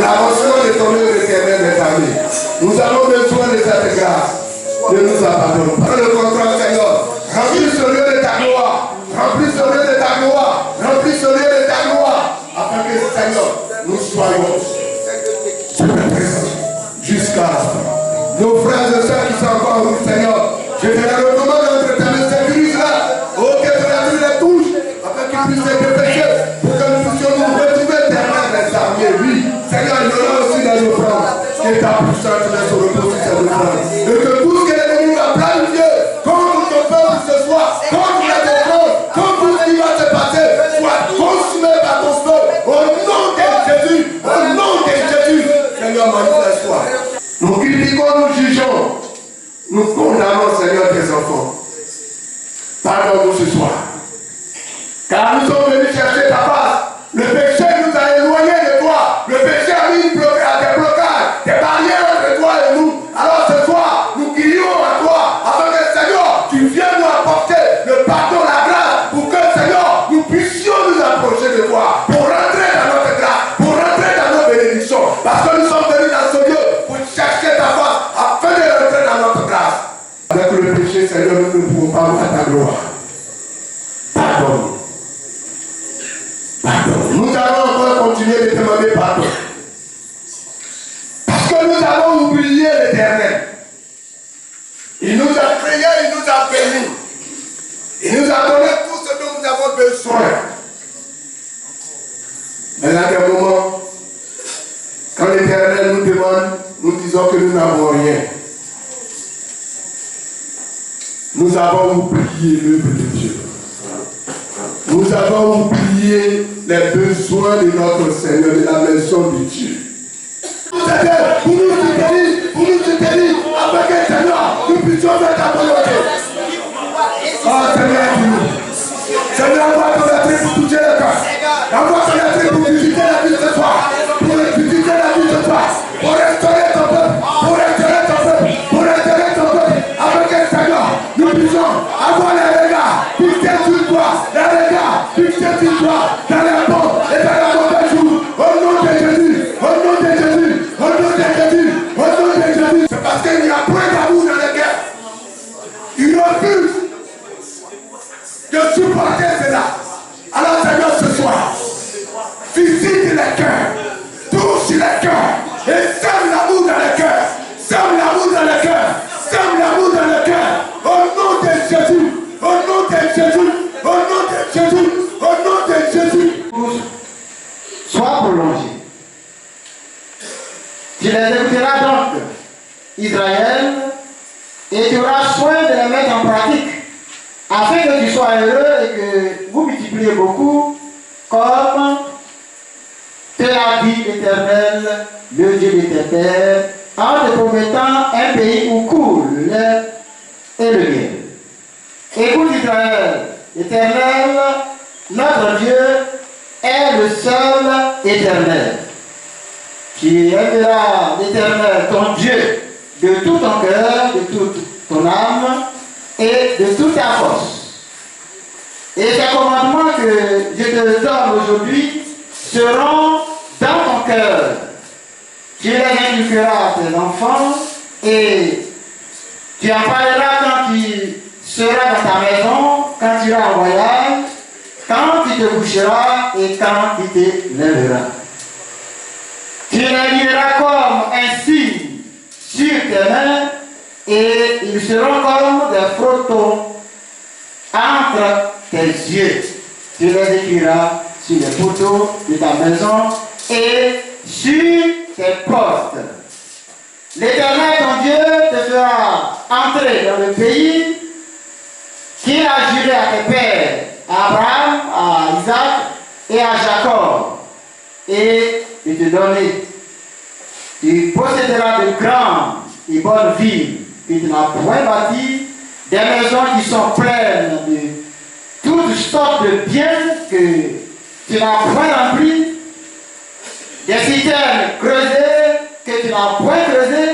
l'avancement de ton œuvre éternelle est armé. Nous avons besoin de cette grâce. Ne nous abandonne pas. Le contrat, Seigneur. Remplis ce lieu de ta gloire. Remplis ce lieu de ta gloire. Remplis ce lieu de ta gloire. Afin que, Seigneur, nous soyons présents jusqu'à la fin. Nos frères et sœurs qui sont encore en nous, Seigneur, je te les recommande d'entretenir ces virus-là. Oh, que ton esprit les touche, afin qu'ils puissent se dépêcher, pour que nous puissions nous retrouver tellement les armées. Oui, Seigneur, il y aura aussi dans nos offrandes, que ta puissance laisse au repos sur ces offrandes. Et que tout ce que l'ennemi va planifier, contre ton peuple ce soir, contre les offrandes, contre tout ce qui va se passer, soit consumé par ton feu. Au nom de Jésus, au nom de Jésus, Seigneur, manifeste-toi. Nous critiquons, nous jugeons, nous condamnons, Seigneur, tes enfants. Pardonne-nous ce soir. Car nous sommes venus chercher ta face. Le péché nous a éloignés de toi. Le péché a mis des blocages, des barrières entre toi et nous. Alors ce soir, nous crions à toi, afin que, Seigneur, tu viennes nous apporter le pardon, la grâce, pour que, Seigneur, nous puissions nous approcher de toi, pour rentrer dans notre grâce, pour rentrer dans nos bénédictions. Parce que nous sommes venus dans ce lieu pour chercher ta face, afin de rentrer dans notre grâce. Avec le péché, Seigneur, nous ne pouvons pas voir ta gloire. Pardonne. Pardonne. Nous allons encore continuer de demander pardon. Parce que nous avons oublié l'Éternel. Il nous a créés, il nous a bénis. Il nous a donné tout ce dont nous avons besoin. Mais à des moments, quand l'Éternel nous demande, nous disons que nous n'avons rien. Nous avons oublié l'œuvre de Dieu. Nous avons oublié les besoins de notre Seigneur, de la maison de Dieu. Pour nous soutenir, afin que, Seigneur, nous puissions faire ta volonté. Oh Seigneur, Seigneur, envoie ton esprit pour toucher le cœur. Envoie ton esprit pour visiter la vie ce soir. Pour visiter la vie ce soir. Pour restaurer ton peuple. Pour restaurer ton peuple. Pour restaurer ton peuple. Afin que, Seigneur, nous puissions avoir les regards fixés sur toi. Les regards fixés sur toi. Dans les bons et dans les mauvais jours. Au nom de Jésus. Au nom de Jésus. Au nom de Jésus. Au nom de Jésus. C'est parce qu'il n'y a point d'amour dans les guerres. Il refuse de supporter cela. Alors Seigneur, ce soir, visite les cœurs, touche les cœurs, et sème l'amour dans les cœurs, sème l'amour dans les cœurs, sème l'amour dans les cœurs, au nom de Jésus, au nom de Jésus, au nom de Jésus, au nom de Jésus. Sois prolongé. Tu les écouteras donc, Israël, et tu auras soin de les mettre en pratique, afin que tu sois heureux et que vous multipliez beaucoup, comme te l'a dit l'Éternel, le Dieu de tes pères, en te promettant un pays où coule le lait et le miel. Écoute Israël, l'Éternel, notre Dieu, est le seul éternel. Tu aimeras l'Éternel, ton Dieu, de tout ton cœur, de toute ton âme et de toute ta force. Et ces commandements que je te donne aujourd'hui seront dans ton cœur. Tu les inculqueras à tes enfants et tu en parleras quand tu seras dans ta maison, quand tu iras en voyage, quand tu te coucheras et quand tu te lèveras. Tu les lieras comme un signe sur tes mains et ils seront comme des frottons entre tes yeux. Tu les écriras sur les poteaux de ta maison et sur tes portes. L'Éternel, ton Dieu, te fera entrer dans le pays qu'il a juré à tes pères, à Abraham, à Isaac et à Jacob, et de te donner. Tu posséderas de grandes et bonnes villes que tu n'as point bâties, des maisons qui sont pleines de toutes sortes de biens que tu n'as point remplis, des citernes creusées que tu n'as point creusées,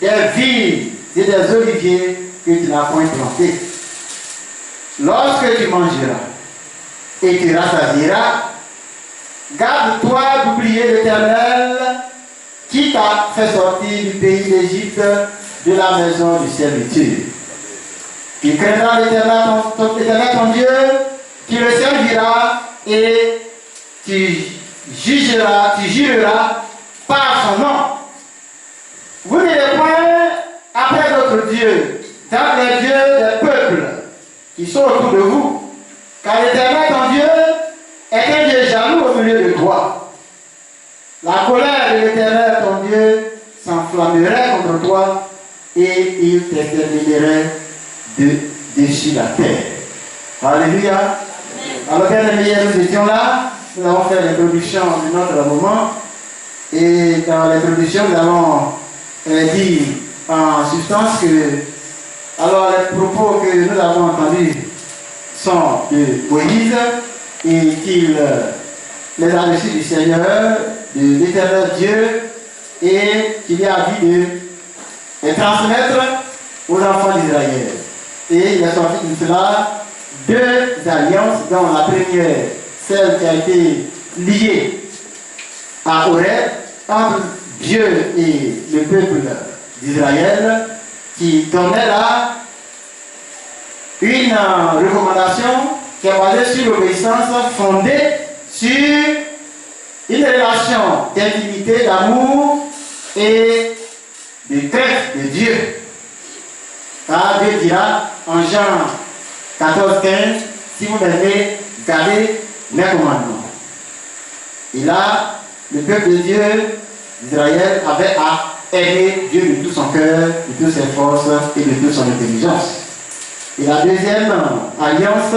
des vignes et des oliviers que tu n'as point plantés. Lorsque tu mangeras et tu rassasieras, garde-toi d'oublier l'Éternel, qui t'a fait sortir du pays d'Égypte, de la maison de servitude. Tu craindras l'Éternel ton Dieu, tu le serviras et tu jureras par son nom. Vous n'irez point après d'autres dieux, dans les dieux des peuples qui sont autour de vous, car l'Éternel ton Dieu est un Dieu jaloux au milieu de toi. La colère de l'Éternel ton Dieu s'enflammerait contre toi et il t'exterminerait dessus la terre. Alléluia. Alors bien aimés, nous étions là, nous avons fait l'introduction de notre moment et dans l'introduction nous avons dit en substance que alors les propos que nous avons entendus sont de Moïse et qu'il les a reçus du Seigneur, de l'Éternel Dieu, et qu'il a dit de les transmettre aux enfants d'Israël. Et il a sorti de cela deux alliances, dont la première, celle qui a été liée à Horeb, entre Dieu et le peuple d'Israël, qui donnait là une recommandation qui est basée sur l'obéissance, fondée sur une relation d'intimité, d'amour et de crainte de Dieu. Car Dieu dira en Jean 14, 15, si vous m'aimez, gardez mes commandements. Et là, le peuple de Dieu d'Israël avait à aimer Dieu de tout son cœur, de toutes ses forces et de toute son intelligence. Et la deuxième alliance,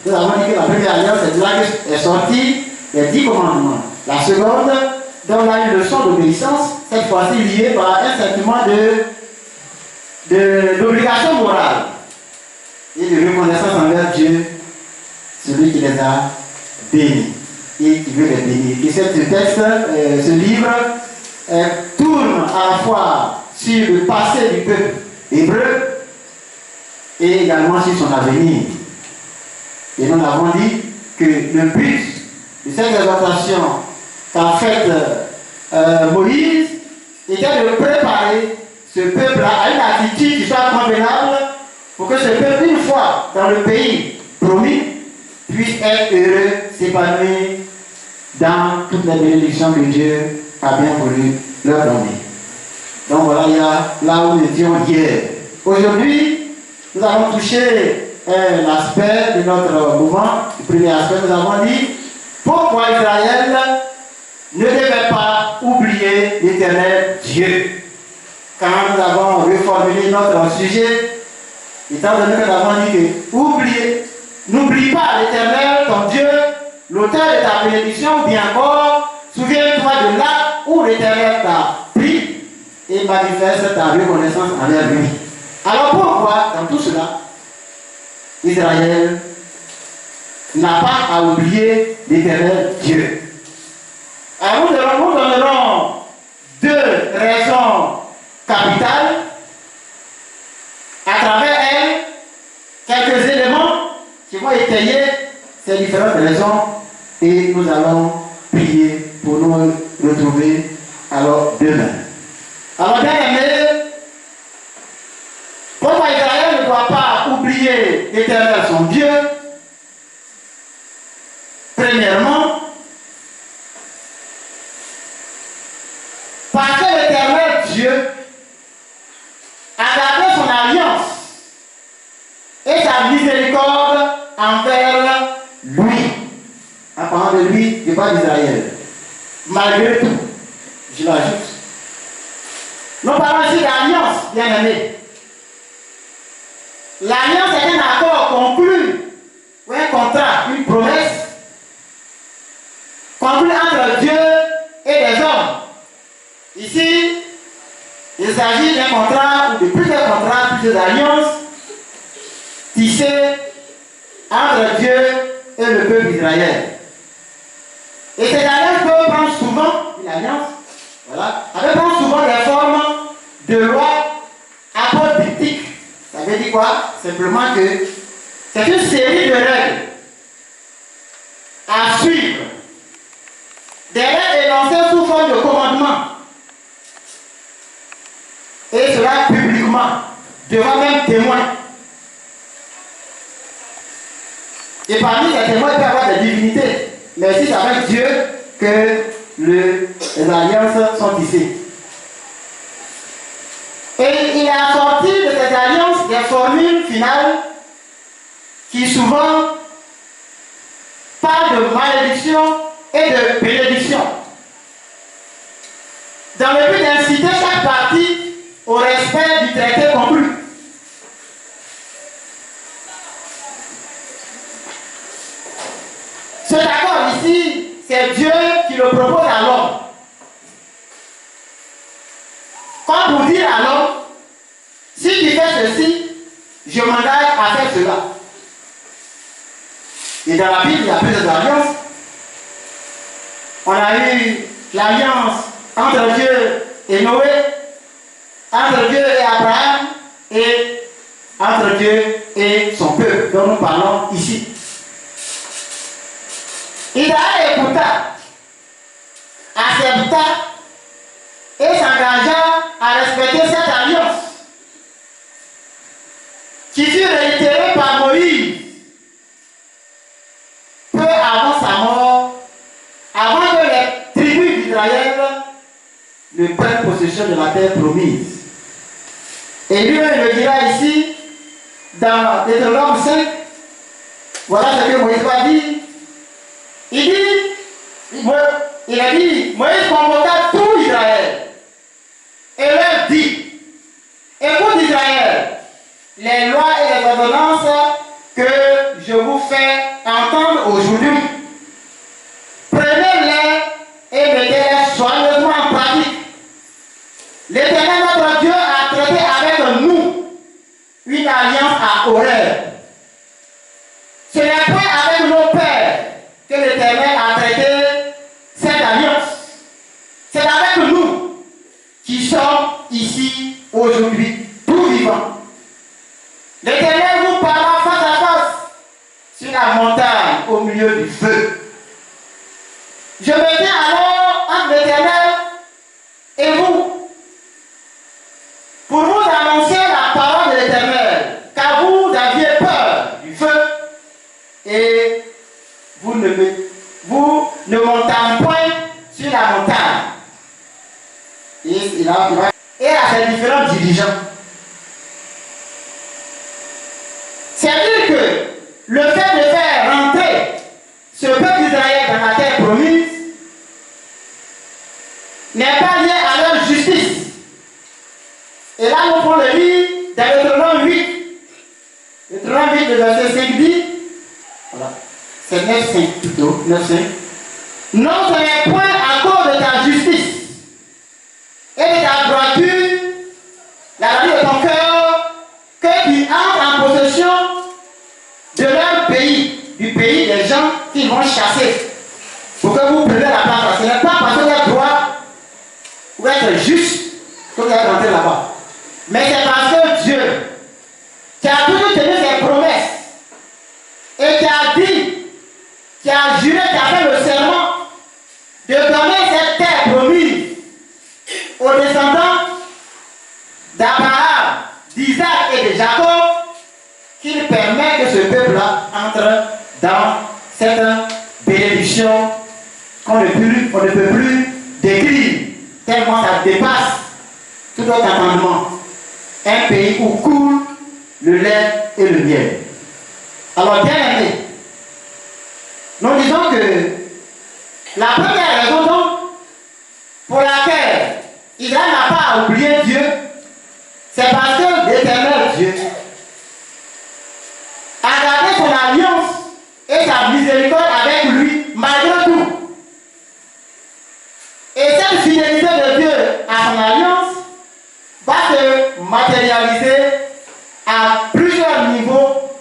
nous avons dit que la première alliance, c'est de là qu'est sorti les 10 commandements. La seconde donne là une leçon d'obéissance, cette fois-ci liée par un sentiment d'obligation morale et de reconnaissance envers Dieu, celui qui les a bénis et qui veut les bénir. Et ce livre tourne à la fois sur le passé du peuple hébreu et également sur son avenir. Et nous avons dit que le but de cette exhortation qu'a faite Moïse était de préparer ce peuple à une attitude qui soit convenable pour que ce peuple, une fois dans le pays promis, puisse être heureux, s'épanouir dans toutes les bénédictions que Dieu a bien voulu leur donner. Donc voilà, il y a là où nous étions hier. Aujourd'hui, nous avons touché l'aspect de notre mouvement. Le premier aspect, nous avons dit pourquoi Israël ne devait pas oublier l'Éternel Dieu. Quand nous avons reformulé notre sujet, étant donné que nous avons dit que n'oublie pas l'Éternel, ton Dieu, l'auteur de ta bénédiction, ou bien encore, souviens-toi de là où l'Éternel t'a pris et manifeste ta reconnaissance envers lui. Alors pourquoi, dans tout cela, Israël n'a pas à oublier l'Éternel Dieu? Alors nous donnerons deux raisons capitales, à travers elles, quelques éléments qui vont étayer ces différentes raisons et nous allons prier pour nous retrouver alors demain. Alors bien aimé, pourquoi Israël ne doit pas oublier l'Éternel son Dieu? Premièrement, parce que l'Éternel Dieu a gardé son alliance et sa miséricorde envers lui. En parlant de lui, je parle d'Israël. Malgré tout, je l'ajoute. Nous parlons ici d'alliance, bien aimé. L'alliance est un accord conclu, ou un contrat, une promesse, conclu entre Dieu et les hommes. Ici, il s'agit d'un contrat ou de plusieurs contrats, plusieurs alliances tissées entre Dieu et le peuple d'Israël. Et cette alliance peut prendre souvent, une alliance, voilà, elle peut prendre souvent des formes de lois apodictiques. Ça veut dire quoi? Simplement que c'est une série de règles à suivre. Des règles énoncées sous forme de commandement devant même témoins. Et parmi ces témoins, il peut y avoir des divinités. Mais si c'est avec Dieu que les alliances sont tissées. Et il a sorti de ces alliances des formules finales qui souvent parlent de malédiction et de bénédiction. Dans le but d'inciter chaque partie au respect du traité conclu. Cet accord ici, c'est Dieu qui le propose à l'homme. Comme pour dire à l'homme, si tu fais ceci, je m'engage à faire cela. Et dans la Bible, il y a plusieurs alliances. On a eu l'alliance entre Dieu et Noé, entre Dieu et Abraham, et entre Dieu et son peuple, dont nous parlons ici. Israël écouta, accepta et s'engagea à respecter cette alliance qui fut réitérée par Moïse peu avant sa mort, avant que les tribus d'Israël ne prennent possession de la terre promise. Et lui-même le dira ici, dans Deutéronome 5, voilà ce que Moïse va dire. Il a dit, Moïse convoqua tout Israël et leur dit, écoute Israël, les lois et les ordonnances que je vous fais entendre aujourd'hui, prenez-les et mettez-les soigneusement en pratique. L'Éternel notre Dieu a traité avec nous une alliance à Horeb. Ce n'est point avec nos pères que l'Éternel a traité cette alliance. C'est avec nous qui sommes ici aujourd'hui, tout vivants. L'Éternel vous parlera face à face sur la montagne au milieu du feu. Je me tiens alors entre l'Éternel et vous pour vous annoncer la parole de l'Éternel, car vous aviez peur du feu et vous ne montez point sur la montagne. Et à ces différents dirigeants. C'est-à-dire que le fait de faire rentrer ce peuple d'Israël dans la terre promise n'est pas lié à leur justice. Et là, nous pouvons le lire dans le Deutéronome 8. Le Deutéronome 8, le verset 5 dit, voilà, c'est 9-5 plutôt, 9-5. Non, ce n'est point à cause de ta justice et de ta droiture, la vie de ton cœur, que tu entres en possession de leur pays, du pays des gens qui vont chasser, pour que vous preniez la place. Ce n'est pas parce que vous êtes droit ou être juste que vous êtes rentré là-bas. Mais c'est parce que Dieu, qui a toujours tenu ses promesses, et qui a dit, qui a juré, qui a fait le serment de donner cette terre promise aux descendants d'Abraham, d'Isaac et de Jacob, qu'il permet que ce peuple-là entre dans cette bénédiction qu'on ne peut plus décrire, tellement ça dépasse tout notre entendement. Un pays où coule le lait et le miel. Alors, bien aimé, nous disons que la première raison donc pour laquelle Israël n'a pas oublié Dieu, c'est parce que l'Éternel Dieu a gardé son alliance et sa miséricorde avec lui malgré tout. Et cette fidélité de Dieu à son alliance va se matérialiser à plusieurs niveaux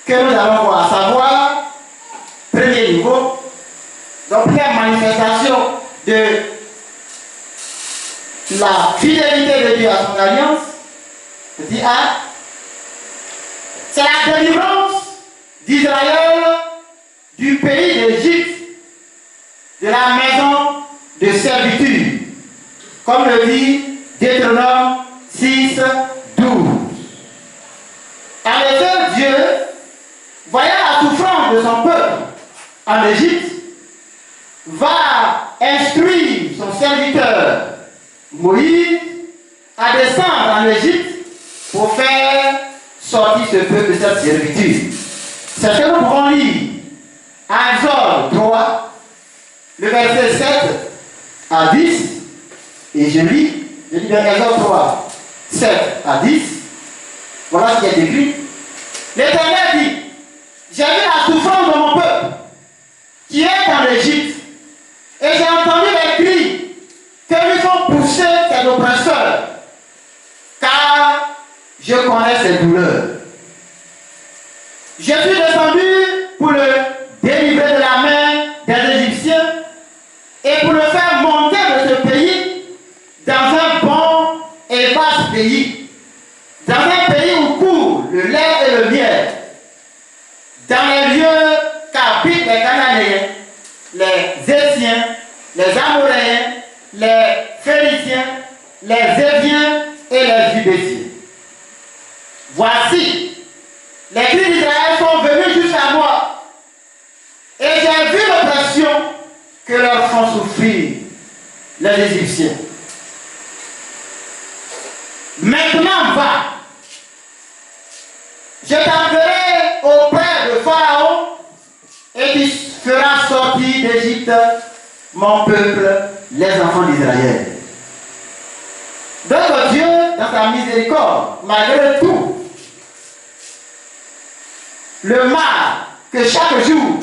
que nous allons voir, à savoir, premier niveau, donc première manifestation de la fidélité de Dieu à son alliance, petit A, c'est la délivrance d'Israël du pays d'Égypte, de la maison de servitude, comme le dit Deutéronome 6, 12. en Égypte, va instruire son serviteur Moïse à descendre en Égypte pour faire sortir ce peuple de cette servitude. C'est ce que nous pouvons lire à Exode 3, le verset 7 à 10, et je lis bien Exode 3, 7 à 10, voilà ce qui est écrit. L'Éternel dit, j'ai vu la souffrance de mon peuple qui est en Égypte, et j'ai entendu les cris que lui font pousser ses oppresseurs, car je connais ses douleurs. Je suis descendu pour le délivrer de la main des Égyptiens et pour le faire monter de ce pays dans un bon et vaste pays, dans un pays où coule le lait et le miel, dans les lieux qu'habitent les Cananéens, les Étiens, les Amoréens, les Phéniciens, les Éviens et les Jubésiens. Voici, les cris d'Israël sont venus jusqu'à moi, et j'ai vu l'oppression que leur font souffrir les Égyptiens. Maintenant va, je t'enverrai auprès de Pharaon, et tu feras sortir d'Égypte mon peuple, les enfants d'Israël. Donc Dieu, dans sa miséricorde, malgré tout, le mal que chaque jour,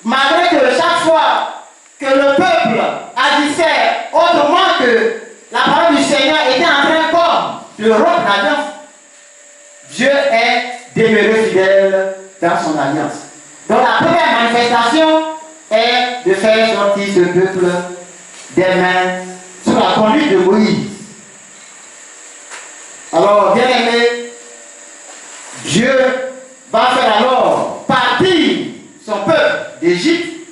malgré que chaque fois que le peuple agissait autrement que la parole du Seigneur était en train comme de rompre l'alliance, Dieu est demeuré fidèle dans son alliance. Donc la première manifestation est de faire sortir ce peuple des mains sous la conduite de Moïse. Alors, bien aimé, Dieu va faire alors partir son peuple d'Égypte,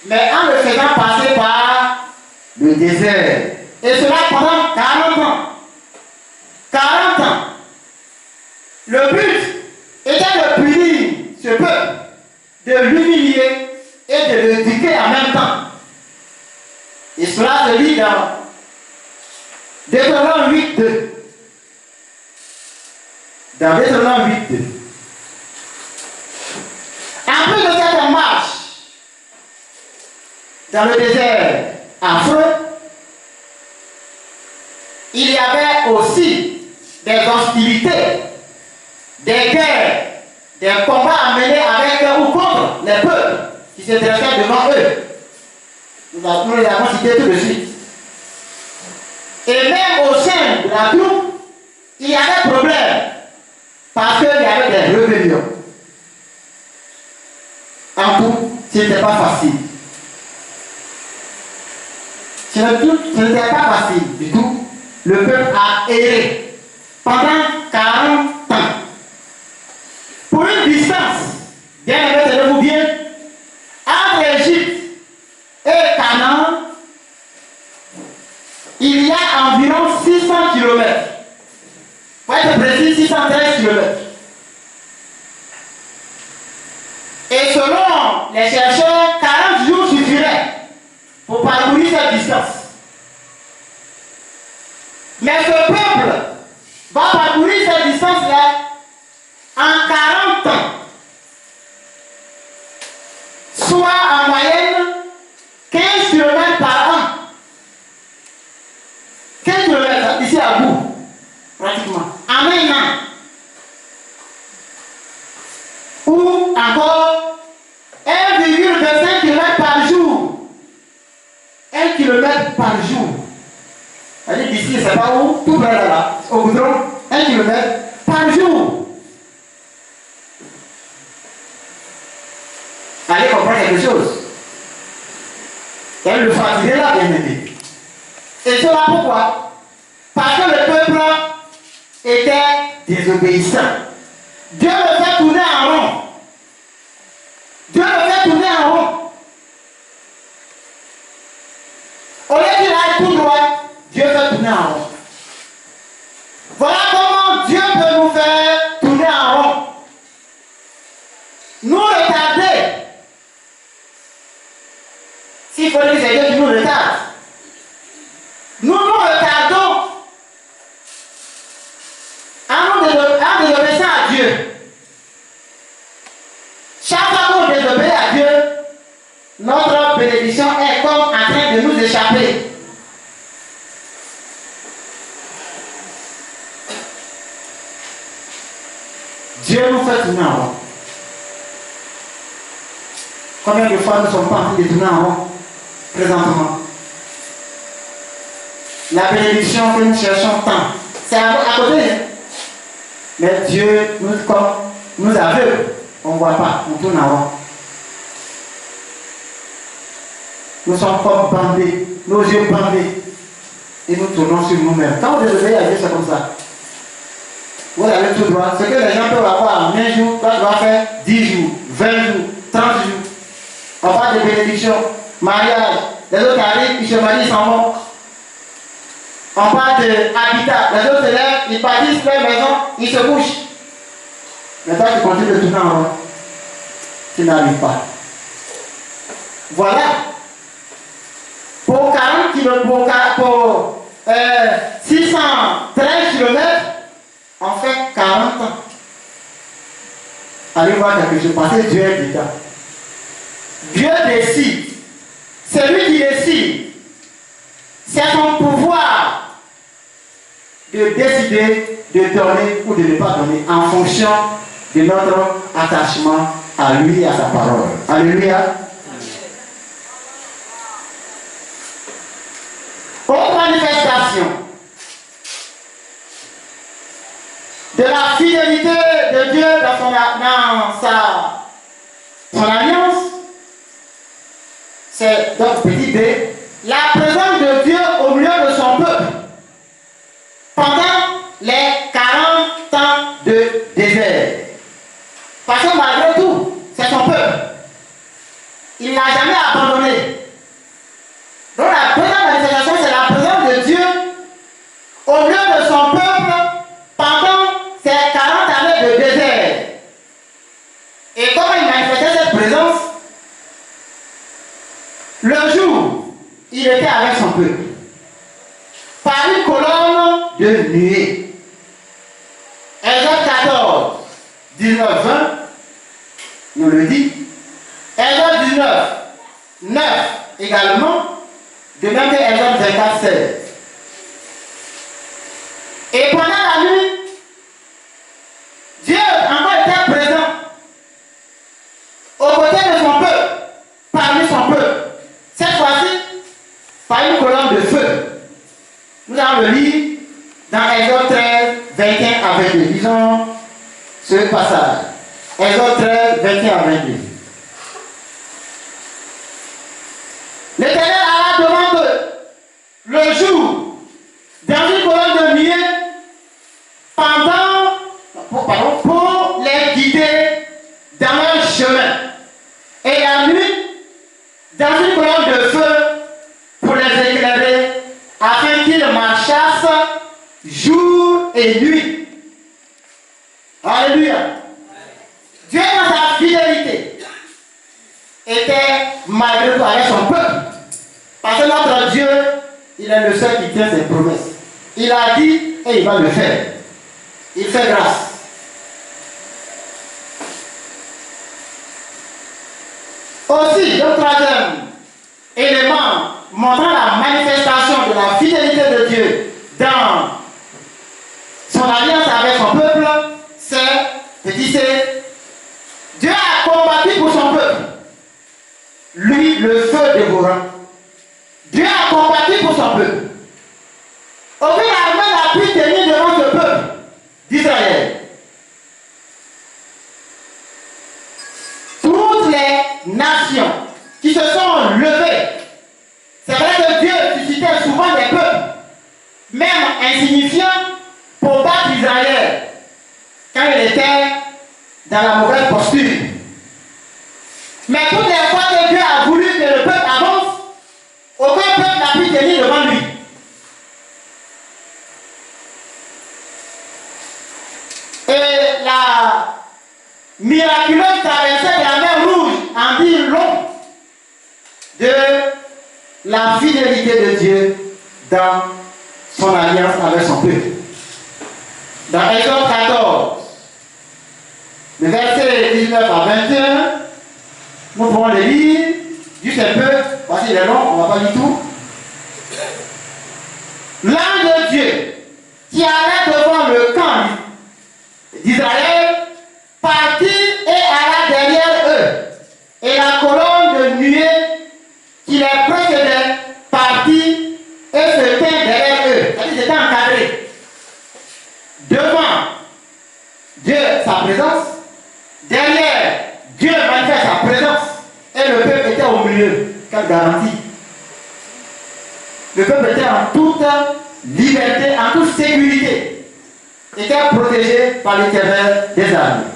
mais en le faisant passer par le désert. Et cela pendant 40 ans. 40 ans. Le but était de punir ce peuple, de l'humilier et de l'éduquer en même temps. Et cela se lit dans Deutéronome 8.2. Dans Deutéronome 8.2. En plus de cette marche dans le désert affreux, il y avait aussi des hostilités, des guerres, des combats à mener avec ou contre les peuples qui se dressaient devant eux. Nous les avons cités tout de suite. Et même au sein de la troupe, il y avait problème parce qu'il y avait des rébellions. En tout, ce n'était pas facile. Ce n'était pas facile du tout. Le peuple a erré pendant 40 ans. Pour une distance, bien aimé, tenez-vous bien, entre l'Égypte et Canaan, il y a environ 600 km. Pour être précis, 613 km. Et selon les chercheurs, 40 jours suffiraient pour parcourir cette distance. Mais ce peuple va parcourir cette distance-là en 40 ans. Soit en moyenne 15 km par an. 15 km ici à bout, pratiquement. En un an. Ou encore 1,25 km par jour. 1 km par jour. C'est-à-dire d'ici, c'est pas où, tout près là, au goudron, 1 km par jour. Allez comprendre quelque chose. Elle le fatiguait là, bien aimé. Et cela pourquoi? Parce que le peuple était désobéissant. Dieu le fait tourner en rond. Dieu le fait tourner en rond. Au lieu qu'il aille tout droit, Dieu fait tourner en rond. Voilà comment Dieu peut nous faire tourner en rond. Nous retarder faudrait que c'est Dieu qui nous retarde. Nous nous retardons en désobéissant à Dieu. Chaque fois qu'on désobéit à Dieu, notre bénédiction est comme en train de nous échapper. Dieu nous fait tourner en rond. Combien de fois nous ne sommes pas en train de tourner en rond présentement? La bénédiction que nous cherchons tant, c'est à côté. Mais Dieu nous aveugle. On ne voit pas, on tourne en rond. Nous sommes comme bandés, nos yeux bandés. Et nous tournons sur nous-mêmes. Quand vous désobéissez à Dieu, c'est comme ça. Vous avez tout droit. Ce que les gens peuvent avoir en un jour, toi tu vas faire 10 jours, 20 jours, 30 jours. On parle de bénédiction, mariage. Les autres arrivent, ils se marient, ils s'en vont. On parle d'habitat. Les autres se lèvent, ils bâtissent leur maison, ils se couchent. Mais toi, tu continues de tourner en rond. Tu n'arrives pas. Voilà. Pour 40 km, pour 613 km, on fait 40 ans. Allez voir quelque chose, parce que Dieu est dedans. Dieu décide. C'est lui qui décide. C'est son pouvoir de décider de donner ou de ne pas donner en fonction de notre attachement à lui et à sa parole. Alléluia. Autre manifestation de la fidélité de Dieu dans son alliance, c'est donc petit b, la présence de Dieu au milieu de son peuple pendant les 40 ans de désert. Parce que malgré tout, c'est son peuple. Il ne l'a jamais abandonné. Donc la première manifestation, c'est la présence de Dieu au milieu de son peuple pendant ces 40 années de désert. Et comment il manifestait cette présence? Le jour, il était avec son peuple par une colonne de nuée. Exode 14, 19, 20 nous le dit. Exode 19, 9 également. De même que Exode 24, 16. Et pendant la nuit, Dieu encore était présent aux côtés de son peuple, parmi son peuple. Cette fois-ci, par une colonne de feu. Nous allons le lire dans Exode 13, 21 à 22. Disons ce passage. Exode 13, 21 à 22. L'Éternel alla devant eux le jour dans une colonne de nuée pour les guider dans leur chemin. Et la nuit dans une colonne de feu pour les éclairer afin qu'ils marchassent jour et nuit. Alléluia. Dieu dans sa fidélité était malgré tout avec son peuple. Parce que notre Dieu, il est le seul qui tient ses promesses. Il a dit et il va le faire. Il fait grâce. Aussi, le troisième élément montrant la manifestation de la fidélité de Dieu dans son alliance avec son peuple, c'est, petit c, Dieu a combattu pour son peuple. Lui, le feu dévorant. Dieu a combattu pour son peuple. Aucune armée n'a pu tenir devant ce peuple d'Israël. Toutes les nations qui se sont levées, c'est vrai que Dieu suscitait souvent des peuples, même insignifiants, pour battre Israël quand il était dans la mauvaise posture. Mais toutes les fois que Dieu a voulu que le peuple avance, aucun peuple n'a pu tenir devant lui. Et la miraculeuse traversée de la mer Rouge en dit long de la fidélité de Dieu dans son alliance avec son peuple. Dans Exode 14, le verset 19 à 21, nous pouvons le lire, juste un peu, parce qu'il est long, on ne va pas lire tout. L'ange de Dieu qui allait devant le camp d'Israël partit et alla derrière eux. Et la colonne de nuée qui les précédait partit et se tint derrière eux. C'est-à-dire qu'ils étaient encadrés. Devant Dieu, sa présence. Derrière, Dieu manifeste sa présence. Et le peuple était au milieu. Quelle garantie! Le peuple était en toute liberté, en toute sécurité. Était protégé par l'Éternel des armées.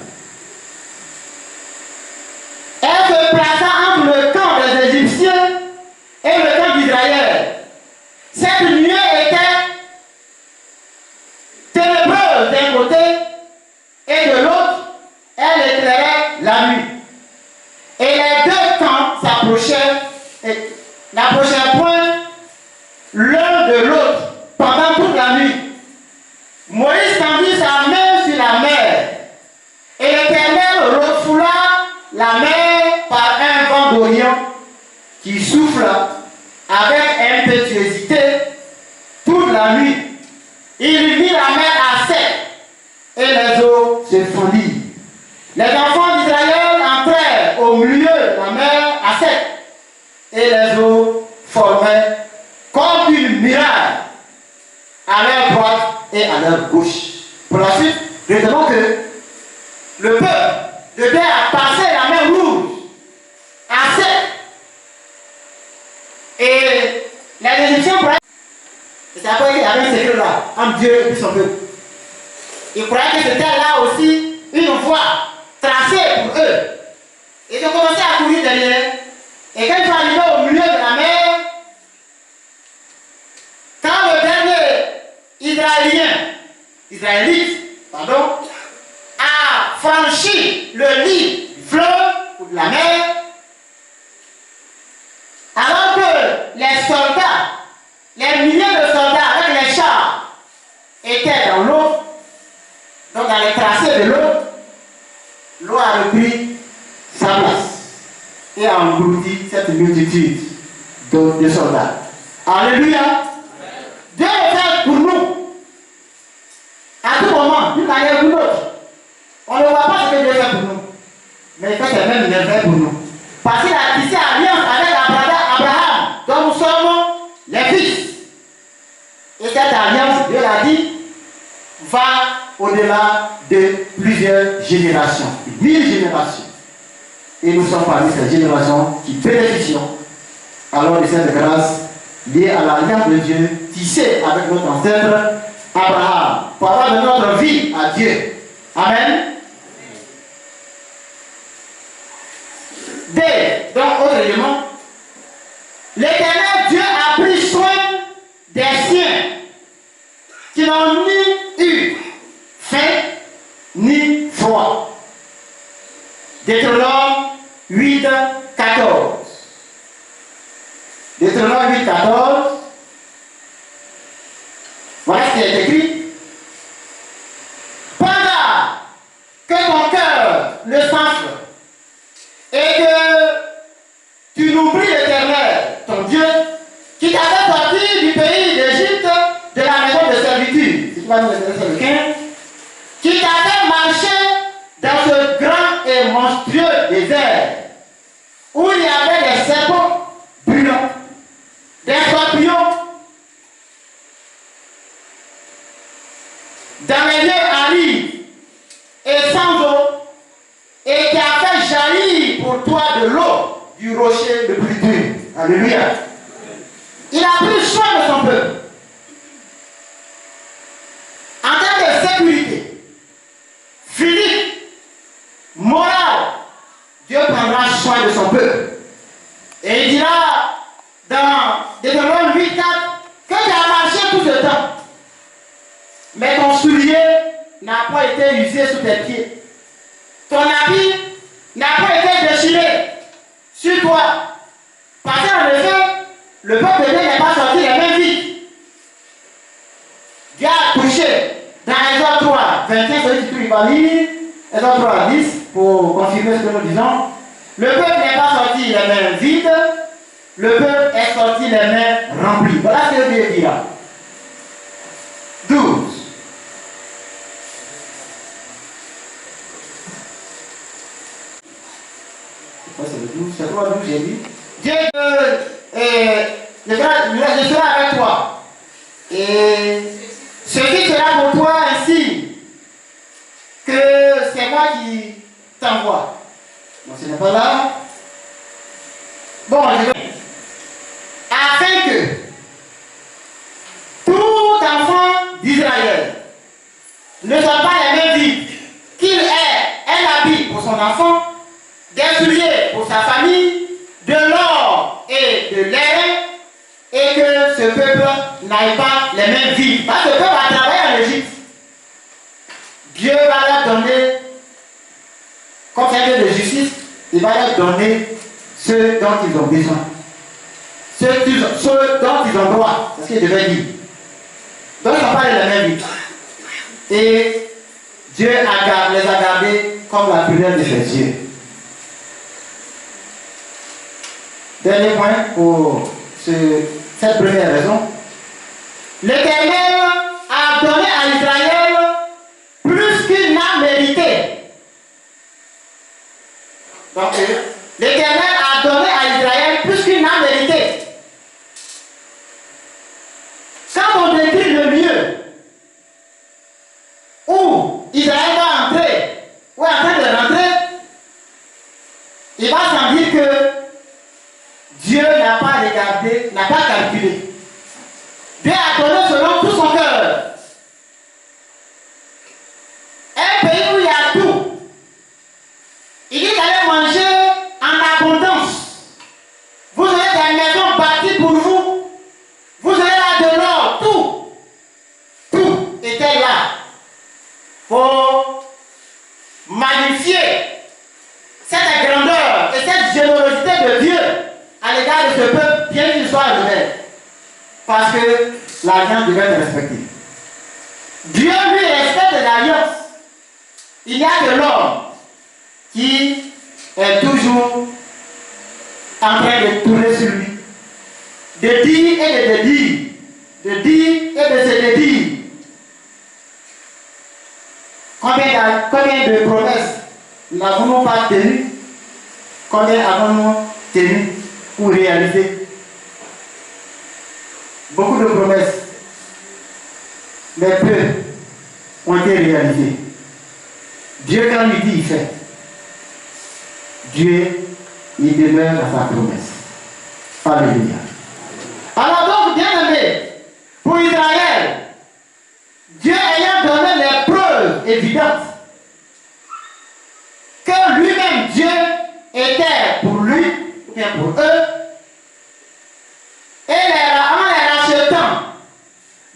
Elle se plaça entre le camp des Égyptiens et le camp d'Israël. Cette nuée était ténébreuse d'un côté et de l'autre, elle éclairait la nuit. Et les deux camps n'approchaient point l'un de l'autre pendant toute la nuit. Moïse tendit sa main sur la mer, et l'Éternel refoula la mer par un vent d'Orient qui souffle avec impétuosité toute la nuit. Il mit la mer à sec et les eaux se fondirent. Les enfants d'Israël entrèrent au milieu de la mer à sec et les eaux formaient comme une muraille à leur droite et à leur gauche. Pour la suite, nous demandons que le peuple de Dieu a passé la mer rouge à sec. Et les Égyptiens croyaient, c'est après qu'il y avait un secret là, entre Dieu et son peuple. Ils croyaient que c'était là aussi une voie tracée pour eux. Ils ont commencé à courir derrière. Et quand ils sont arrivés au milieu de la mer, quand le dernier Israélite, a franchi le lit du fleuve ou de la mer, alors que les soldats, les milliers de soldats avec les chars étaient dans l'eau, donc dans les tracés de l'eau a repris sa place et a englouti cette multitude de soldats. Alléluia! Dieu le fait pour nous. À tout moment, d'une manière ou d'une autre. On ne voit pas ce que Dieu fait pour nous. Mais il fait quand même une fait pour nous. Parce qu'il a tissé alliance avec Abraham, dont nous sommes les fils. Et cette alliance, Dieu l'a dit, va au-delà de plusieurs générations. 1000 générations. Et nous sommes parmi ces générations qui bénéficient alors de cette grâce liée à l'alliance de Dieu tissée avec notre ancêtre Abraham. Pour avoir de notre vie à Dieu. Amen. D. Donc, autre élément. L'Éternel Dieu a pris soin des siens qui n'ont ni eu faim ni froid. Deutéronome 8, 14. Deutéronome 8, 14. Voilà ce qui est écrit. Pendant que ton cœur le s'enfle et que tu n'oublies l'Éternel, ton Dieu, qui t'avait sorti du pays d'Égypte, de la maison de servitude, si tu vas nous intéresser le 15, qui t'avait marché dans ce grand et monstrueux désert, où il y avait des serpents brûlants, des scorpions, dans les lieux arides et sans eau, et qui a fait jaillir pour toi de l'eau du rocher le plus dur. Alléluia. Il a pris soin de son peuple. En termes de sécurité, physique, morale, Dieu prendra soin de son peuple. Et il dira dans Deutéronome 8, 4 que tu as marché tout ce temps. Mais ton soulier n'a pas été usé sous tes pieds. Ton habit n'a pas été déchiré sur toi. Parce qu'en effet, le peuple de Dieu n'est pas sorti les mains vides. Dieu a touché dans Exode 3, 21, celui qui va lire, Exode 3, 10, pour confirmer ce que nous disons. Le peuple n'est pas sorti les mains vides, le peuple est sorti les mains remplies. Voilà ce que Dieu dit là. 12. C'est le 12, c'est 3, 12, j'ai dit. Dieu, je serai avec toi. Et ceci sera pour toi ainsi que c'est moi qui t'envoie. Bon, ce n'est pas là. Bon, je vais. Afin que tout enfant d'Israël ne soit pas les mains vides, qu'il ait un habit pour son enfant, des souliers pour sa famille, de l'or et de l'airain, et que ce peuple n'aille pas les mains vides. Parce que le peuple va travailler en Égypte. Dieu va leur donner, comme c'est un Dieu de justice, il va leur donner ce dont ils ont besoin. Ce dont ils ont droit. C'est ce qu'il devait dire. Donc ils n'ont pas les mains vides. Et Dieu les a gardés comme la prière de ses yeux. Dernier point pour cette première raison. L'Éternel a donné à Israël plus qu'il n'a mérité. Donc, l'Éternel a donné à Israël plus qu'il n'a mérité. Quand on décrit le lieu où Israël va entrer, ou est en train de rentrer, il va sans dire que Dieu n'a pas regardé, n'a pas calculé. Dieu a donné selon tout son cœur. Un pays où il y a tout. Il dit d'aller manger en abondance. Vous aurez des maisons bâties pour vous. Vous aurez là de l'or, tout. Tout était là pour magnifier cette grandeur et cette générosité de Dieu à l'égard de ce peuple, bien qu'il soit rebelle. Parce que l'alliance devait être respectée. Dieu lui respecte l'alliance. Il n'y a que l'homme qui est toujours en train de tourner sur lui. De dire et de dédire. De dire et de se dédire. Combien de promesses n'avons-nous pas tenues? Combien avons-nous tenu pour réaliser? Beaucoup de promesses, mais peu ont été réalisées. Dieu, quand il dit, il fait. Dieu, il demeure à sa promesse. Alléluia. Alors donc, bien aimé, pour Israël, Dieu ayant donné les preuves évidentes que lui-même, Dieu, était pour lui, ou bien pour eux, et en les rachetant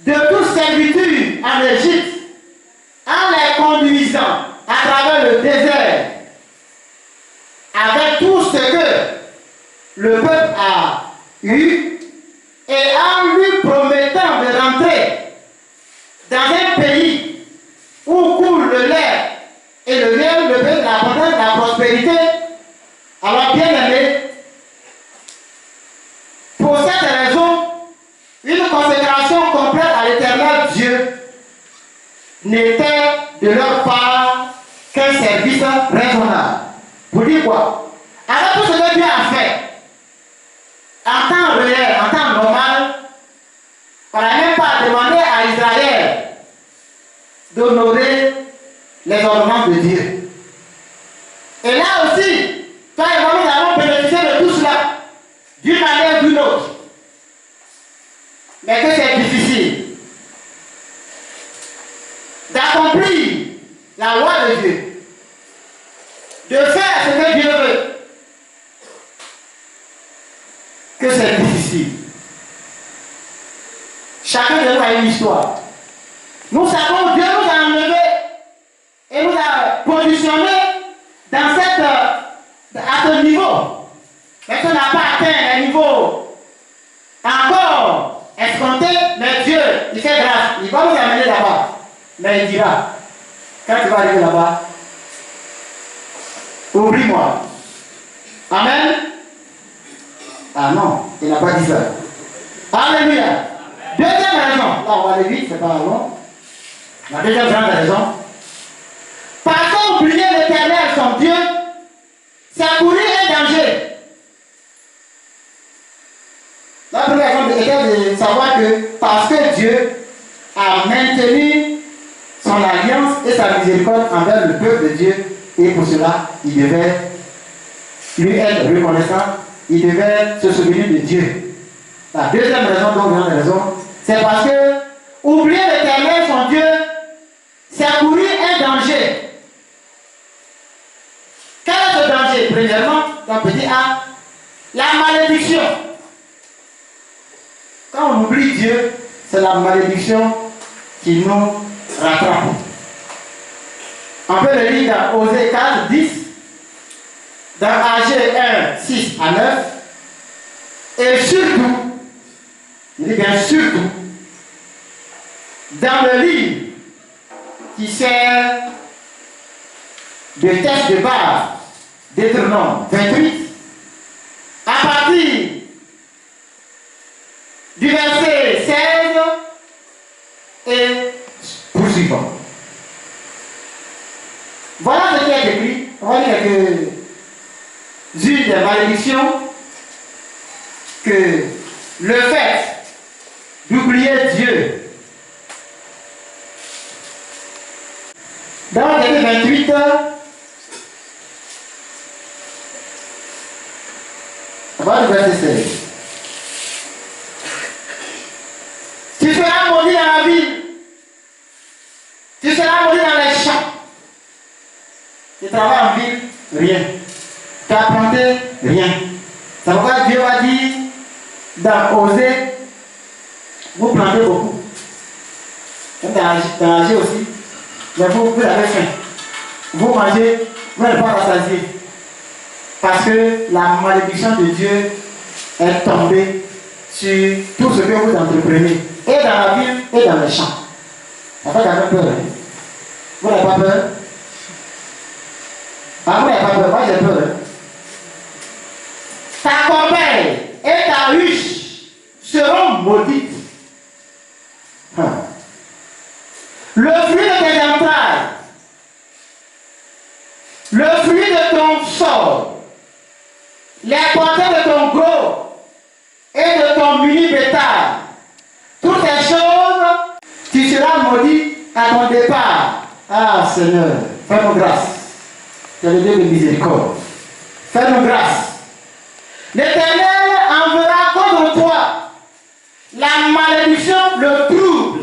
de toute servitude en Égypte, en les conduisant à travers le désert, avec tout ce que le peuple a eu, et en lui promettant de rentrer dans un pays où coule le lait et le miel, le pays de l'abondance, de la prospérité. Alors bien aimé, pour cette raison, une consécration complète à l'Éternel Dieu n'était de leur part qu'un service raisonnable. Pour dire quoi? Alors tout ce que Dieu a fait, en temps réel, en temps normal, on n'a même pas demandé à Israël d'honorer les ordonnances de Dieu. Et là aussi, toi et moi, nous allons bénéficier de tout cela, d'une manière ou d'une autre. Mais que c'est difficile d'accomplir la loi de Dieu, de faire ce que Dieu veut, que c'est difficile. Chacun de nous a une histoire. Nous savons que Dieu nous a enlevés et nous a positionnés dans à ce niveau. Mais on n'a pas atteint un niveau encore escompté, mais Dieu, il fait grâce. Il va vous amener là-bas. Mais il dira, quand tu vas arriver là-bas, oublie-moi. Amen. Ah non, il n'a pas dit ça. Alléluia. Deuxième raison. Là, on va aller vite, c'est pas long. La deuxième grande raison. Parce qu'oublier l'Éternel, son Dieu, c'est courir un danger. La première raison était de savoir que parce que Dieu a maintenu son alliance et sa miséricorde envers le peuple de Dieu, et pour cela, il devait lui être reconnaissant, il devait se souvenir de Dieu. La deuxième raison, donc grande raison, c'est parce que oublier l'Éternel, son Dieu, c'est courir un danger. Quel est ce danger? Premièrement, dans petit A, la malédiction. Quand on oublie Dieu, c'est la malédiction qui nous rattrape. On peut le lire dans Osée 4, 10, dans Agé 1, 6 à 9, et surtout, il dit bien surtout, dans le livre qui sert de texte de base, Deutéronome 28, à partir du verset 16 et poursuivant. Voilà ce qui est écrit. On va lire quelques-unes des malédictions que le fait d'oublier Dieu. Dans le verset 28, on va le verset 16. Tu seras maudit dans la ville. Tu seras maudit dans les champs. Tu travailles en ville, rien. Tu as planté, rien. C'est pourquoi Dieu a dit dans Osée, vous plantez beaucoup. Dans Agé aussi, mais vous avez faim. Vous mangez, vous n'allez pas rassasier. Parce que la malédiction de Dieu est tombée sur tout ce que vous entreprenez, et dans la ville et dans les champs. Ça fait quand même peur. Hein? Vous n'avez pas peur? Ah, vous n'avez pas peur? Moi j'ai peur. Hein? Ta corbeille et ta ruche seront maudites. Le fruit de tes entrailles, le fruit de ton sol, les portées de ton gros et de ton mini bétail, toutes ces choses, tu seras maudit à ton départ. Ah Seigneur, fais-nous grâce. Tu es le Dieu de miséricorde. Fais-nous grâce. L'Éternel enverra contre toi la malédiction, le trouble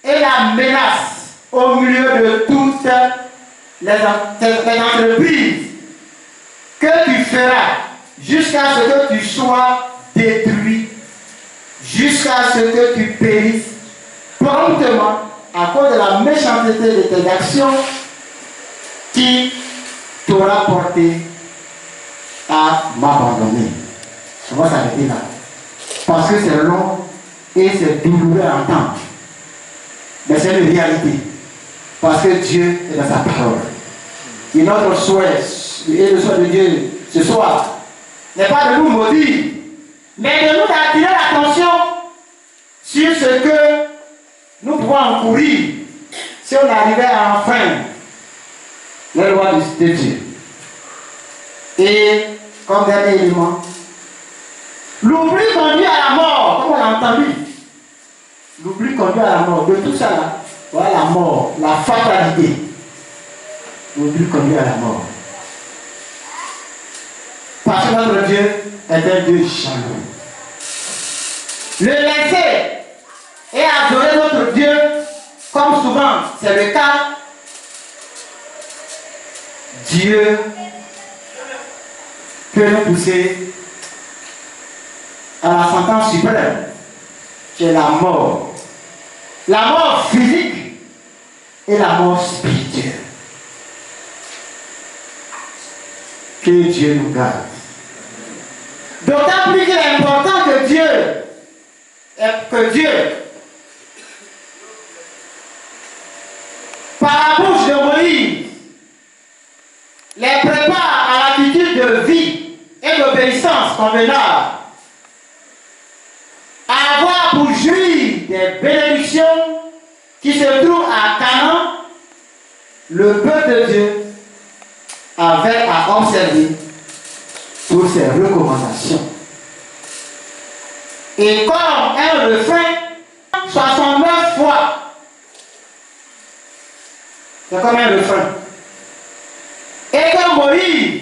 et la menace au milieu de toutes les entreprises que tu feras jusqu'à ce que tu sois détruit, jusqu'à ce que tu périsses promptement à cause de la méchanceté de tes actions qui t'aura porté à m'abandonner. On va s'arrêter là. Parce que c'est long et c'est douloureux à entendre. Mais c'est une réalité. Parce que Dieu est dans sa parole. Et notre souhait, et le souhait de Dieu ce soir, n'est pas de nous maudire, mais de nous attirer l'attention sur ce que nous pouvons encourir si on arrivait à enfreindre les lois de Dieu. Et comme dernier élément, l'oubli conduit à la mort, comme on a entendu. L'oubli conduit à la mort. De tout ça là, voilà la mort, la fatalité. L'oubli conduit à la mort. Parce que notre Dieu est un Dieu jaloux. Le laisser et adorer notre Dieu, comme souvent c'est le cas, Dieu peut nous pousser à la sentence suprême, qui est la mort. La mort physique et la mort spirituelle. Que Dieu nous garde. D'autant plus qu'il est important que Dieu, par la bouche de Moïse, les prépare à l'attitude de vie et d'obéissance convenable, à avoir pour jouir des bénédictions qui se trouvent à Canaan. Le peuple de Dieu avait à observer toutes ces recommandations. Et comme un refrain, 69 fois, c'est comme un refrain. Et que Moïse,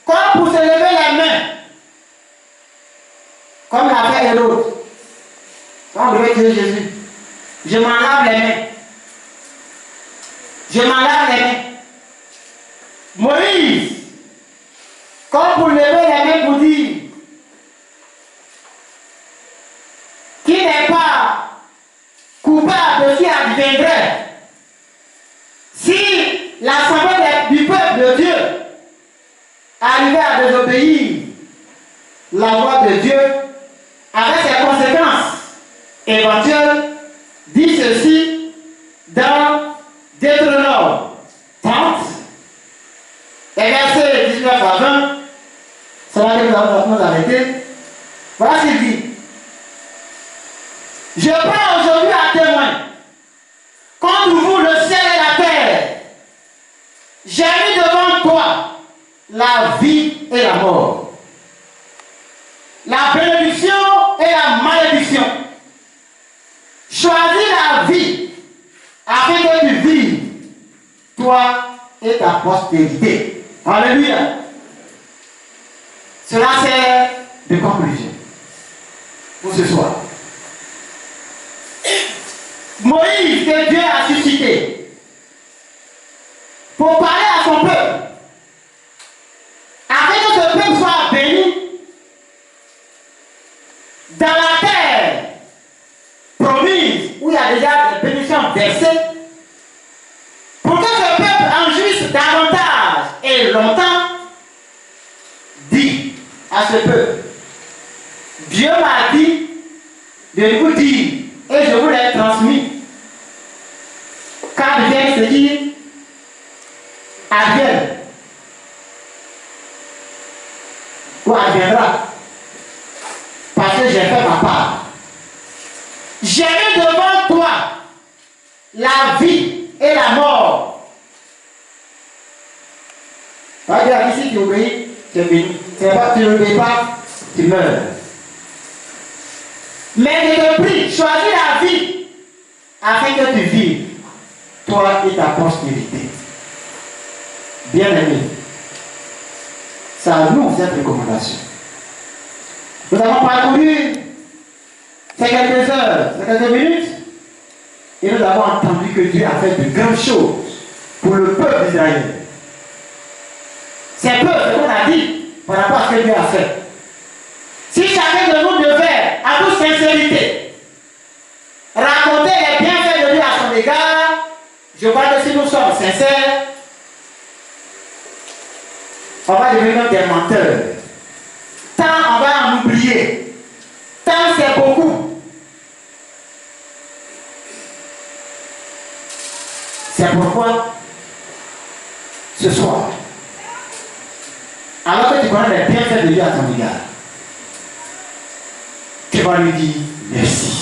comme pour se lever les mains, comme l'a fait Hérode, quand on devait tuer Jésus, je m'en lave les mains. Je m'en lave les mains. Moïse, comme pour lever les mains pour dire qui n'est pas coupable de ce qui adviendrait si l'assemblée du peuple de Dieu arrivait à désobéir la voix de Dieu avec ses conséquences éventuelles, dit ceci dans Deutéronome 30, et versets 19 à 20, c'est là que nous allons arrêter. Voilà ce qu'il dit. Je prends aujourd'hui à témoin contre vous le ciel et la terre. J'ai mis devant toi la vie et la mort, la bénédiction et la malédiction. Choisis la vie afin que tu vives, toi et ta postérité. Alléluia. Cela sert de conclusion pour ce soir. Moïse, que Dieu a suscité pour parler à son peuple, afin que ce peuple soit béni dans la terre promise, où il y a déjà des bénédictions versées, pour que ce peuple en jouisse davantage et longtemps. Dit à ce peuple, Dieu m'a dit de vous dire, et je vous l'ai transmis, qu'advienne ce qui advienne, ou adviendra, parce que j'ai fait ma part. J'ai mis devant toi la vie et la mort. Regarde ici, tu obéis, tu es béni. Tu n'obéis pas, tu meurs. Mais je te prie, choisis la vie afin que tu vives, toi et ta postérité. Bien-aimé, c'est à nous cette recommandation. Nous avons parcouru ces quelques heures, ces quelques minutes, et nous avons entendu que Dieu a fait de grandes choses pour le peuple d'Israël. C'est peu ce qu'on a dit par rapport à ce que Dieu a fait. Si chacun de nous devait, à toute sincérité, raconter les bienfaits de Dieu à son égard, je crois que si nous sommes sincères, on va devenir des menteurs. Tant on va en oublier, tant c'est beaucoup. C'est pourquoi, ce soir, alors que tu connais les bienfaits de Dieu à ton égard, tu vas lui dire merci.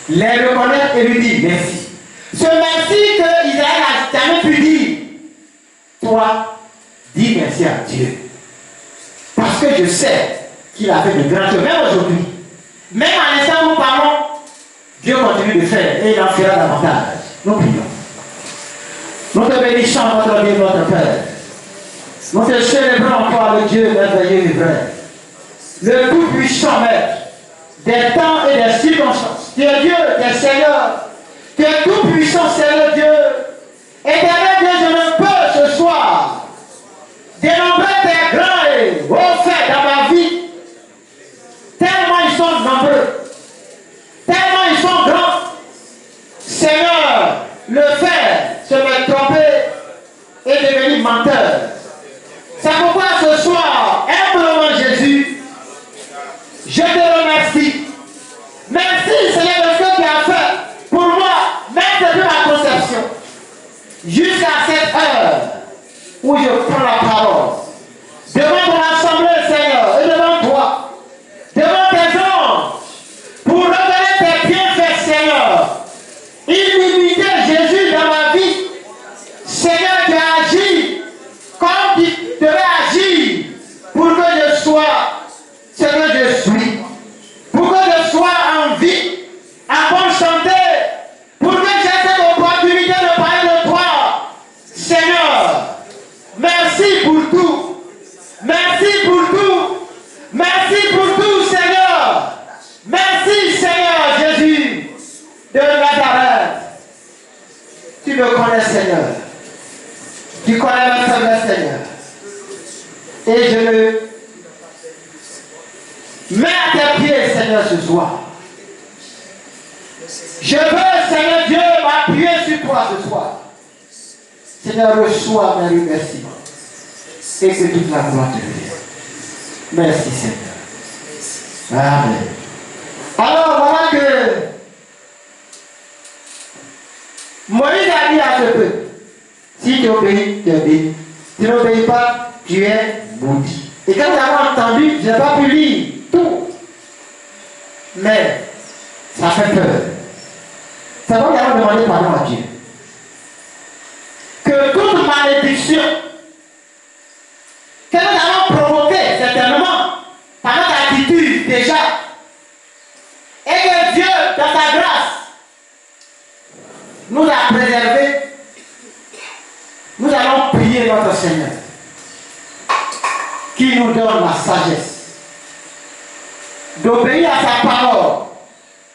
Les reconnaître et lui dire merci. Ce merci que Israël n'a jamais pu dire, toi, dis merci à Dieu. Parce que je sais qu'il a fait de grandes choses, même aujourd'hui. Même à l'instant où nous parlons, Dieu continue de faire et il en fera davantage. Nous prions. Nous te bénissons, notre Dieu, notre Père. Nous te célébrons encore le Dieu merveilleux et vrai. Le tout-puissant Maître des temps et des circonstances. Tu es Dieu, tu es Seigneur. Tu es tout-puissant, Seigneur Dieu. Éternel Dieu, je ne peux ce soir dénombrer tes grands et hauts faits dans ma vie. Tellement ils sont nombreux. Tellement ils sont grands. Seigneur, le fait se m'est trompé et devenu menteur. C'est pourquoi ce soir, humblement Jésus, où je prends la parole, devant ton assemblée, Seigneur, et devant toi, devant tes anges, pour reconnaître tes bienfaits, Seigneur. Illimité Jésus dans ma vie. Seigneur, tu as agi comme tu devais agir pour que je sois ce que je suis. Pour que je sois en vie, en bonne santé, pour que j'ai cette opportunité de parler de toi. Seigneur, merci pour tout. Merci pour tout. Merci pour tout, Seigneur. Merci, Seigneur Jésus de Nazareth. Tu me connais, Seigneur. Tu connais ma faiblesse, Seigneur. Et je me mets à tes pieds, Seigneur, ce soir. Je veux, Seigneur Dieu, m'appuyer sur toi ce soir. Seigneur, reçois mes remerciements. Et que toute la gloire te vienne. Merci, Seigneur. Amen. Alors, voilà que Moïse a dit à ce peuple, si tu obéis, tu es béni. Si tu n'obéis pas, tu es maudit. Et quand j'avais entendu, je n'ai pas pu lire tout. Mais ça fait peur. C'est donc j'avais demandé pardon à Dieu. Que toute malédiction que nous avons provoquée certainement par notre attitude déjà, et que Dieu, dans sa grâce, nous a préservés, nous allons prier notre Seigneur qui nous donne la sagesse d'obéir à sa parole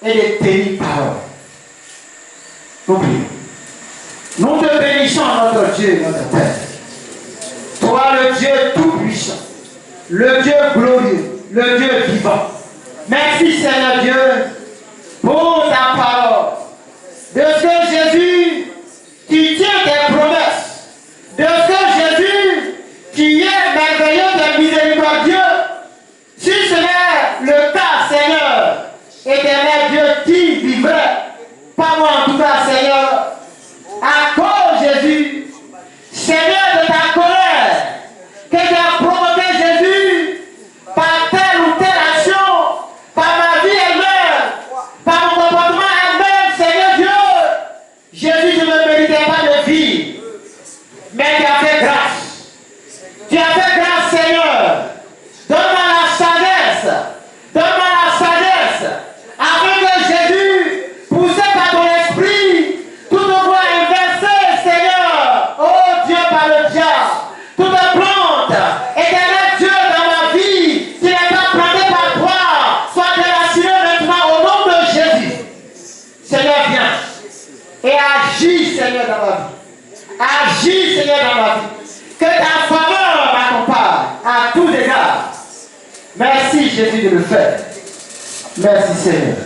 et de tenir parole. Nous prions. Nous te bénissons, notre Dieu, notre Père. Toi, le Dieu tout-puissant, le Dieu glorieux, le Dieu vivant. Merci, Seigneur Dieu, pour ta parole. De ce que Jésus, tu tiens tes promesses. De ce que Jésus, tu es merveilleux et miséricordieux. Si ce n'est le cas, Seigneur, éternel Dieu, qui vivrait? Pas moi en tout cas, Seigneur. À cause Jésus, Seigneur, de ta colère, que tu as provoqué Jésus par telle ou telle action, par ma vie elle-même, par mon comportement elle-même, Seigneur Dieu. Jésus, je ne méritais pas de vie, mais tu as fait grâce. Tu as fait grâce, Seigneur. Donne-moi la sagesse. Donne-moi la sagesse. Afin que Jésus, poussé par ton esprit, tout au moins inversé, Seigneur. Oh Dieu, par le diable. Toute plante, éternel Dieu, dans ma vie, qui n'est pas plantée par toi, soit déracinée maintenant au nom de Jésus. Seigneur, viens. Et agis, Seigneur, dans ma vie. Agis, Seigneur, dans ma vie. Que ta faveur m'accompagne à tous égards. Merci, Jésus, de le faire. Merci, Seigneur.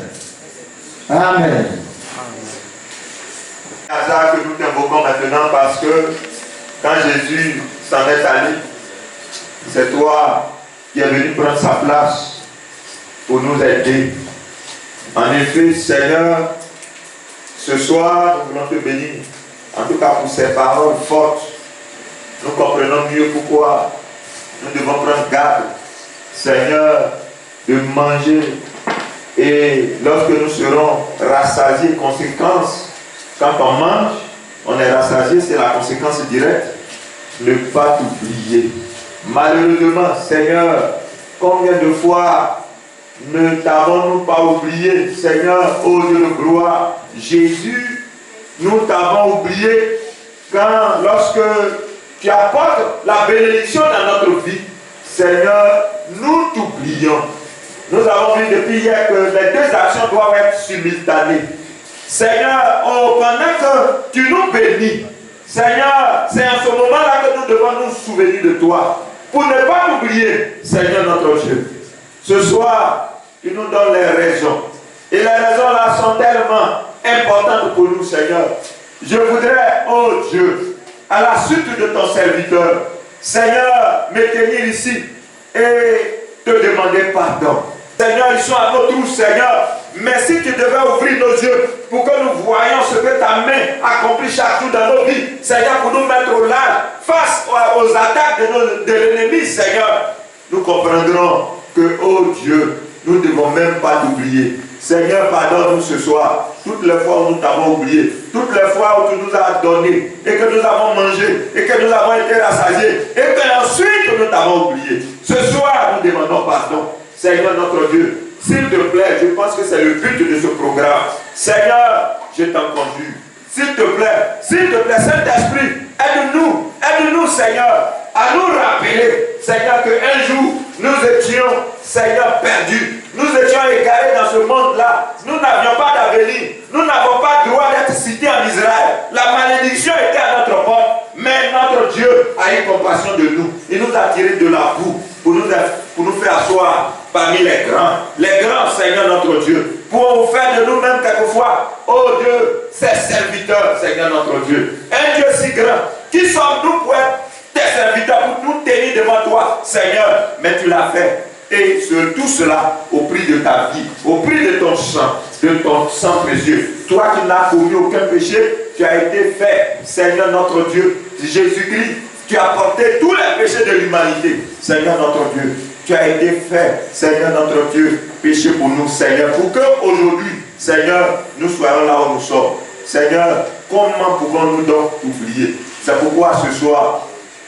Amen. Hasard que nous t'invoquons maintenant parce que quand Jésus s'en est allé, c'est toi qui es venu prendre sa place pour nous aider. En effet, Seigneur, ce soir, nous voulons te bénir. En tout cas, pour ces paroles fortes, nous comprenons mieux pourquoi nous devons prendre garde, Seigneur, de manger. Et lorsque nous serons rassasiés, conséquence, quand on mange, on est rassasié, c'est la conséquence directe. Ne pas t'oublier. Malheureusement, Seigneur, combien de fois ne t'avons-nous pas oublié, Seigneur, ô Dieu de gloire, Jésus, nous t'avons oublié lorsque tu apportes la bénédiction dans notre vie, Seigneur, nous t'oublions. Nous avons vu depuis hier que les deux actions doivent être simultanées. Seigneur, oh, pendant que tu nous bénis, Seigneur, c'est en ce moment-là que nous devons nous souvenir de toi. Pour ne pas t'oublier, Seigneur notre Dieu. Ce soir, tu nous donnes les raisons. Et les raisons-là sont tellement importantes pour nous, Seigneur. Je voudrais, oh Dieu, à la suite de ton serviteur, Seigneur, me tenir ici et te demander pardon. Seigneur, ils sont à nos trousses, Seigneur. Mais si tu devais ouvrir nos yeux pour que nous voyions ce que ta main accomplit chaque jour dans nos vies, Seigneur, pour nous mettre au large face aux aux attaques de l'ennemi, Seigneur, nous comprendrons que, oh Dieu, nous ne devons même pas t'oublier. Seigneur, pardonne-nous ce soir, toutes les fois où nous t'avons oublié, toutes les fois où tu nous as donné, et que nous avons mangé, et que nous avons été rassasiés, et que ensuite nous t'avons oublié. Ce soir, nous demandons pardon. Seigneur notre Dieu, s'il te plaît, je pense que c'est le but de ce programme. Seigneur, je t'en conjure. S'il te plaît, Saint-Esprit, aide-nous, Seigneur, à nous rappeler, Seigneur, qu'un jour, nous étions, Seigneur, perdus. Nous étions égarés dans ce monde-là. Nous n'avions pas d'avenir. Nous n'avons pas droit d'être cités en Israël. La malédiction était à notre porte. Mais notre Dieu a eu compassion de nous. Il nous a tirés de la boue pour nous faire asseoir parmi les grands. Les grands, Seigneur notre Dieu. Pour faire de nous-mêmes quelquefois, oh Dieu, ses serviteurs, Seigneur notre Dieu. Un Dieu si grand. Qui sommes-nous pour être tes serviteurs, pour nous tenir devant toi, Seigneur? Mais tu l'as fait. Et tout cela au prix de ta vie, au prix de ton sang précieux. Toi qui n'as commis aucun péché, tu as été fait, Seigneur notre Dieu, Jésus-Christ. Tu as porté tous les péchés de l'humanité, Seigneur notre Dieu. Tu as été fait, Seigneur notre Dieu, péché pour nous, Seigneur. Pour qu'aujourd'hui, Seigneur, nous soyons là où nous sommes. Seigneur, comment pouvons-nous donc oublier? C'est pourquoi ce soir,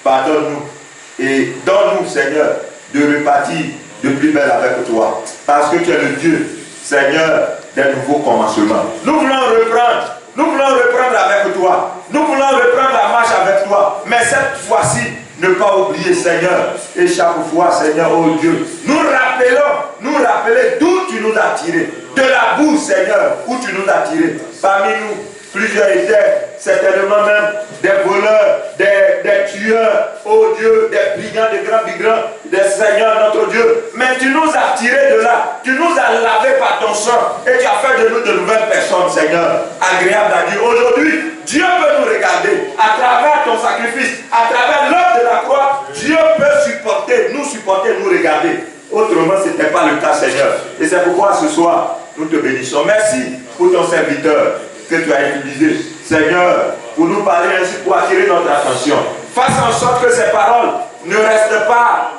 pardonne-nous et donne-nous, Seigneur, de repartir de plus belle avec toi. Parce que tu es le Dieu, Seigneur, des nouveaux commencements. Nous voulons reprendre avec toi. Nous voulons reprendre la marche avec toi. Mais cette fois-ci, ne pas oublier, Seigneur. Et chaque fois, Seigneur, oh Dieu, nous rappeler d'où tu nous as tirés. De la boue, Seigneur, où tu nous as tirés. Parmi nous, plusieurs étaient certainement même des voleurs, des tueurs, oh Dieu, des brigands, des grands migrants, des seigneurs, notre Dieu. Mais tu nous as tirés de là, tu nous as lavés par ton sang et tu as fait de nous de nouvelles personnes, Seigneur, agréables à Dieu. Aujourd'hui, Dieu peut nous regarder à travers ton sacrifice, à travers l'œuvre de la croix. Dieu peut nous regarder. Autrement, ce n'était pas le cas, Seigneur. Et c'est pourquoi ce soir, nous te bénissons. Merci pour ton serviteur que tu as utilisé, Seigneur, pour nous parler ainsi, pour attirer notre attention. Fasse en sorte que ces paroles ne restent pas,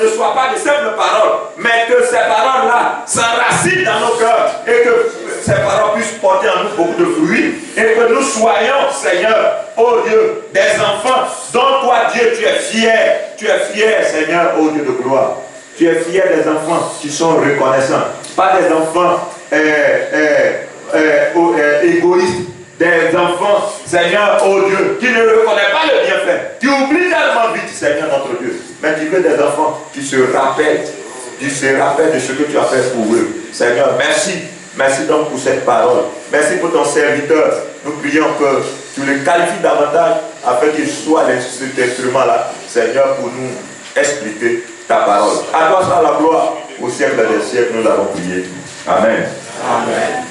ne soient pas de simples paroles, mais que ces paroles-là s'enracinent dans nos cœurs et que ces paroles puissent porter en nous beaucoup de fruits et que nous soyons, Seigneur, oh Dieu, des enfants dont toi, Dieu, tu es fier, Seigneur, oh Dieu de gloire. Tu es fier des enfants qui sont reconnaissants, pas des enfants égoïstes, des enfants, Seigneur, oh Dieu, qui ne reconnaissent pas le bienfait, qui oublient tellement vite, Seigneur, notre Dieu, mais qui veut des enfants qui se rappellent de ce que tu as fait pour eux. Seigneur, merci donc pour cette parole, merci pour ton serviteur. Nous prions que tu le qualifies davantage afin qu'il soit cet instrument-là, Seigneur, pour nous expliquer ta parole. À toi soit la gloire au siècle des siècles, nous l'avons prié. Amen. Amen.